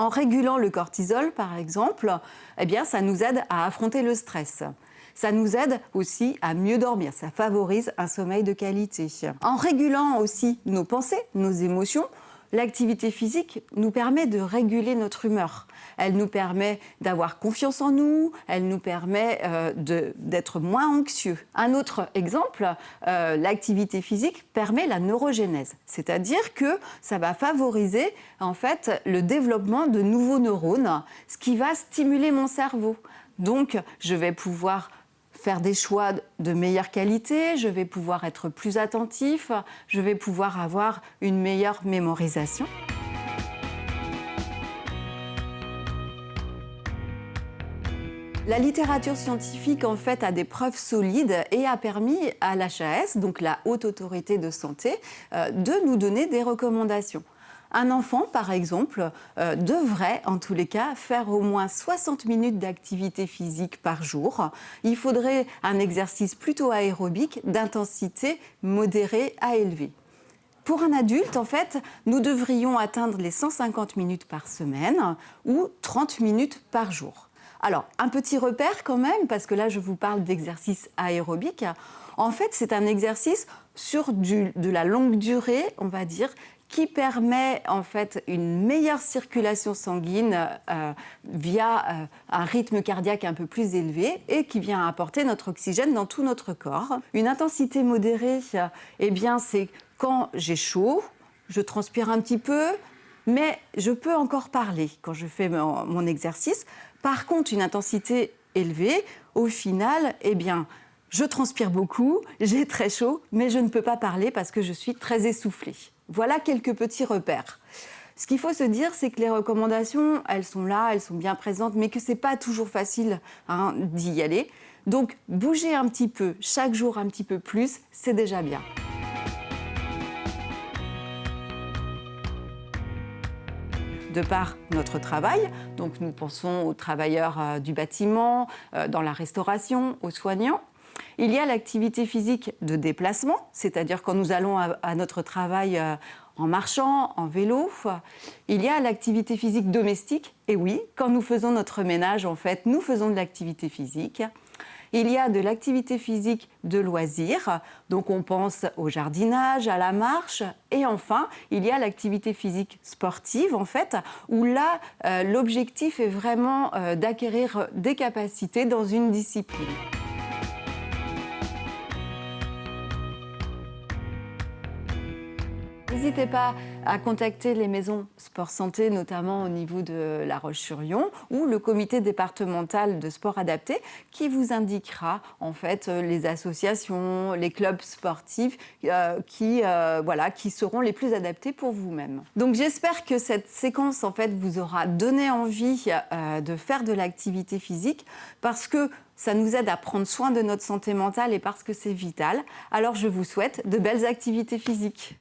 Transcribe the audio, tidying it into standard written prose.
En régulant le cortisol, par exemple, eh bien, ça nous aide à affronter le stress. Ça nous aide aussi à mieux dormir, ça favorise un sommeil de qualité. En régulant aussi nos pensées, nos émotions, l'activité physique nous permet de réguler notre humeur. Elle nous permet d'avoir confiance en nous, elle nous permet d'être moins anxieux. Un autre exemple, l'activité physique permet la neurogénèse, c'est-à-dire que ça va favoriser en fait le développement de nouveaux neurones, ce qui va stimuler mon cerveau. Donc, je vais pouvoir faire des choix de meilleure qualité, je vais pouvoir être plus attentif, je vais pouvoir avoir une meilleure mémorisation. La littérature scientifique en fait a des preuves solides et a permis à l'HAS, donc la Haute Autorité de Santé, de nous donner des recommandations. Un enfant, par exemple, devrait, en tous les cas, faire au moins 60 minutes d'activité physique par jour. Il faudrait un exercice plutôt aérobique, d'intensité modérée à élevée. Pour un adulte, en fait, nous devrions atteindre les 150 minutes par semaine ou 30 minutes par jour. Alors, un petit repère quand même, parce que là, je vous parle d'exercice aérobique. En fait, c'est un exercice sur de la longue durée, on va dire, qui permet en fait une meilleure circulation sanguine via un rythme cardiaque un peu plus élevé et qui vient apporter notre oxygène dans tout notre corps. Une intensité modérée, eh bien, c'est quand j'ai chaud, je transpire un petit peu, mais je peux encore parler quand je fais mon exercice. Par contre, une intensité élevée, au final, eh bien, je transpire beaucoup, j'ai très chaud, mais je ne peux pas parler parce que je suis très essoufflée. Voilà quelques petits repères. Ce qu'il faut se dire, c'est que les recommandations, elles sont là, elles sont bien présentes, mais que ce n'est pas toujours facile d'y aller. Donc, bouger un petit peu, chaque jour un petit peu plus, c'est déjà bien. De par notre travail, donc nous pensons aux travailleurs du bâtiment, dans la restauration, aux soignants. Il y a l'activité physique de déplacement, c'est-à-dire quand nous allons à notre travail en marchant, en vélo. Il y a l'activité physique domestique, et oui, quand nous faisons notre ménage, en fait, nous faisons de l'activité physique. Il y a de l'activité physique de loisirs, donc on pense au jardinage, à la marche. Et enfin, il y a l'activité physique sportive, en fait, où là, l'objectif est vraiment d'acquérir des capacités dans une discipline. N'hésitez pas à contacter les maisons sport santé, notamment au niveau de La Roche-sur-Yon, ou le comité départemental de sport adapté, qui vous indiquera en fait les associations, les clubs sportifs qui seront les plus adaptés pour vous-même. Donc j'espère que cette séquence en fait vous aura donné envie de faire de l'activité physique, parce que ça nous aide à prendre soin de notre santé mentale et parce que c'est vital. Alors je vous souhaite de belles activités physiques.